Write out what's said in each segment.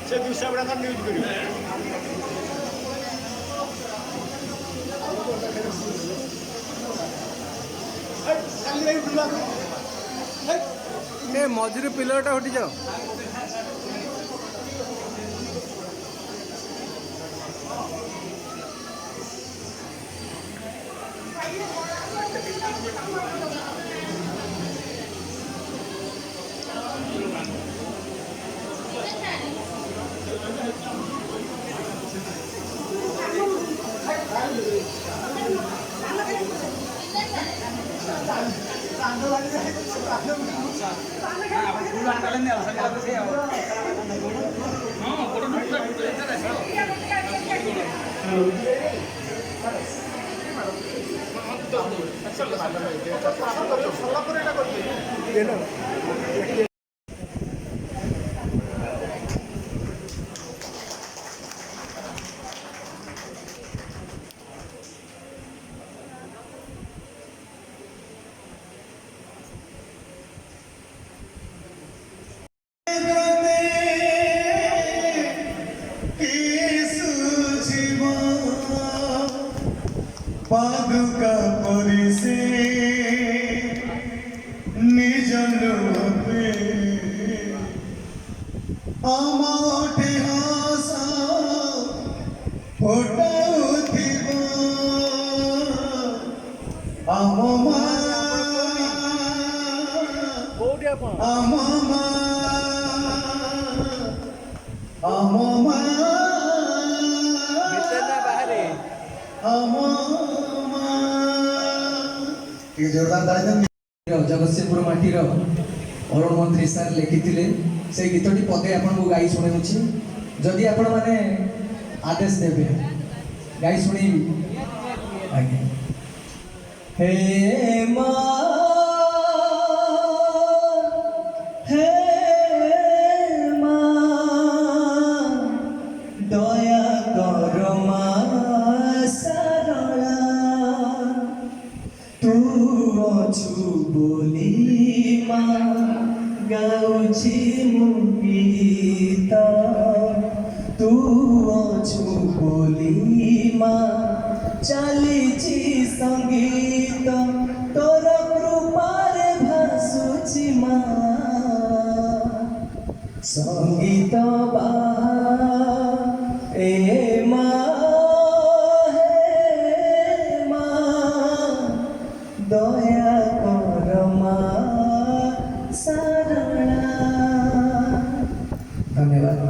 ସେ ଦୁସରା ଗୁଡ଼ା ତ ନ୍ୟୁଜ୍ କରିବ। ଏ ମଝିରେ ପିଲରଟା ହଟିଯାଅ। पादुका परिसे निज रूपे आमाटे हासा फुटाउथिबो आमा आमा आमा जगतसिंहपुर माटीर अरुण मंत्री सार लिखिले से गीतटी पदे आपको गाई शुणी जदि आपण मैंने आदेश देवे गाई शुणी हे माँ हे माँ दया कर माँ सारला तू अछु बोली माँ गाउछि मु गीत तू अछु बोली माँ चलीछि संगीत तोर कृपारे भासुछि माँ संगीत बा ए माँ हे माँ दया कर माँ सारला। धन्यवाद।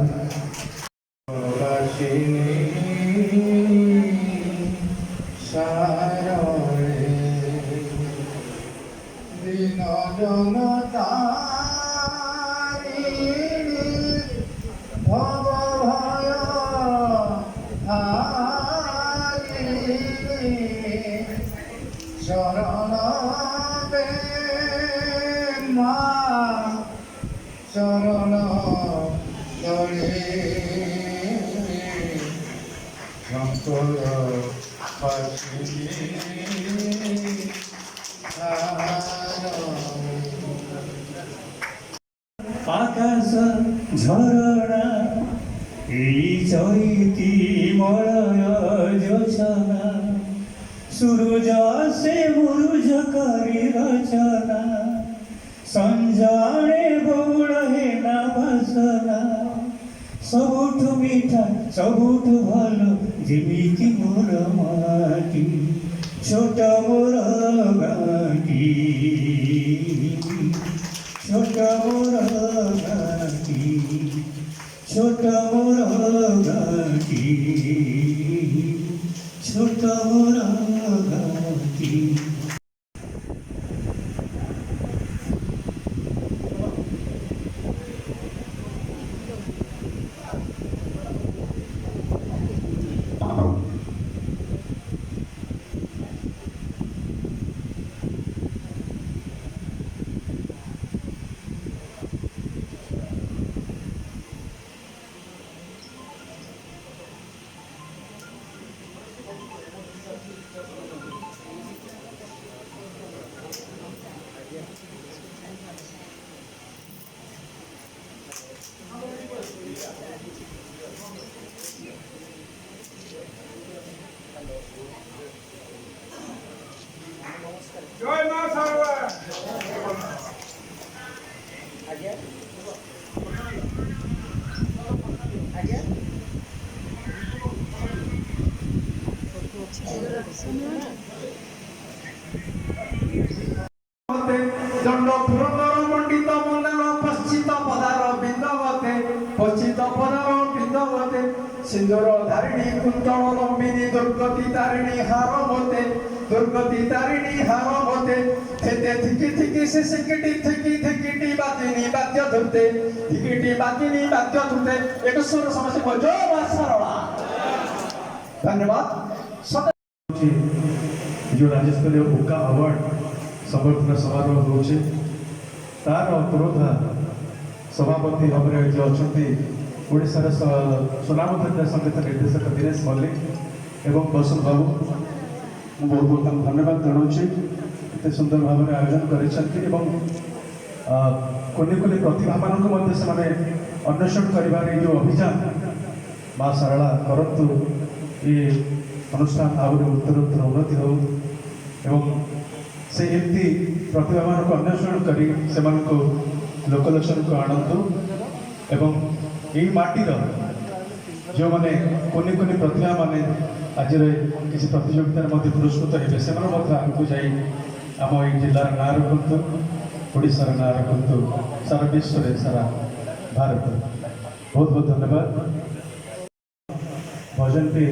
चरण तले संतोष आकाश झरणा चैती मलय जोछना सूरज से मुरुज करी रचना संजाणे गौड़ है ना भसना सबुठु मीठा सबुठु भल जिमिति मोर माटी छोट मोर गाटी छोट मोर गाटी छोट मोर गाटी छोट मोर गाटी। দণ্ড পুরন্দর মণ্ডিত মঙ্গল পশ্চিত পদার বিন্দবতে পশ্চিত পদার বিন্দবতে সিন্দুর ধারিণী কুন্তল লম্বিনী দুর্গতি তারিণী হারমতে দুর্গতি তারিণী হারমতে থেতে থিকি থিকি সে সিকিটি থিকি থিকিটি বাজিনী বাদ্য ধরতে থিকিটি বাজিনী বাদ্য ধরতে এক সুর সমস্ত জয় মা সারলা ধন্যবাদ जो राज्यस्तरीय उका अवार्ड संबर्धना समारोह होचे तार पुरोधा सभापति भाव में जो अच्छा ओडार सुनामधन्य संगीत निर्देशक दिनेश मल्लिक एवं बसंत बाबू मुझे बहुत बहुत धन्यवाद जनाऊँगी एत सुंदर भाव में आयोजन कर कोने कोने प्रतिभा मान से अन्वेषण कर जो अभियान माँ सारला करतु ये अनुष्ठान आहरी उत्तरोत्तर उन्नति हो एवं से एमती प्रतिभा मान को अन्वेषण कर लोकलोचन को आणतु एवं यही माटीर जो मैंने कोने कोने प्रतिभा माने आज किसी प्रतियोगितार पुरस्कृत हे से आगे जा आम ये जिलार ना रखु ओडार ना रखु सारा विश्व सारा भारत बहुत बहुत धन्यवाद भजन पे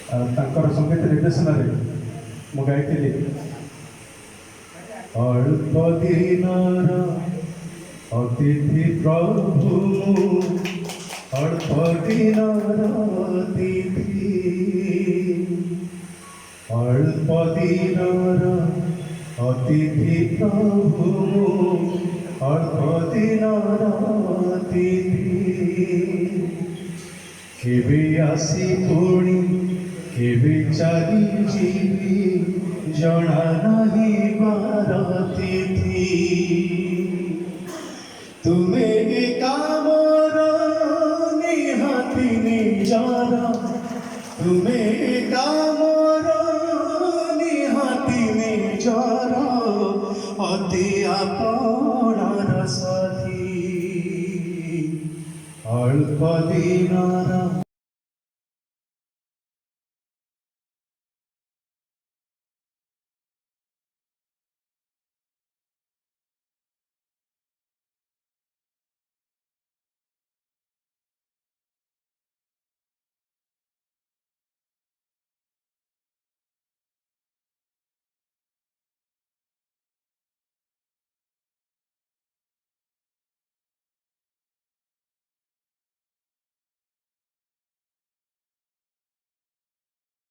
संगीत निर्देशन मु गाई अल्प दिनर अतिथि प्रभु अल्प दिनर अतिथि अल्प दिनर अतिथि प्रभु अल्प दिनर अतिथि केबे आसी पुणी केबे चली जीवी जना नहीं बारती थी तुम्हें कामर निहाती निजारा तुम्हें कामर निहाती निजारा अति आपणार साथी अल्प दिना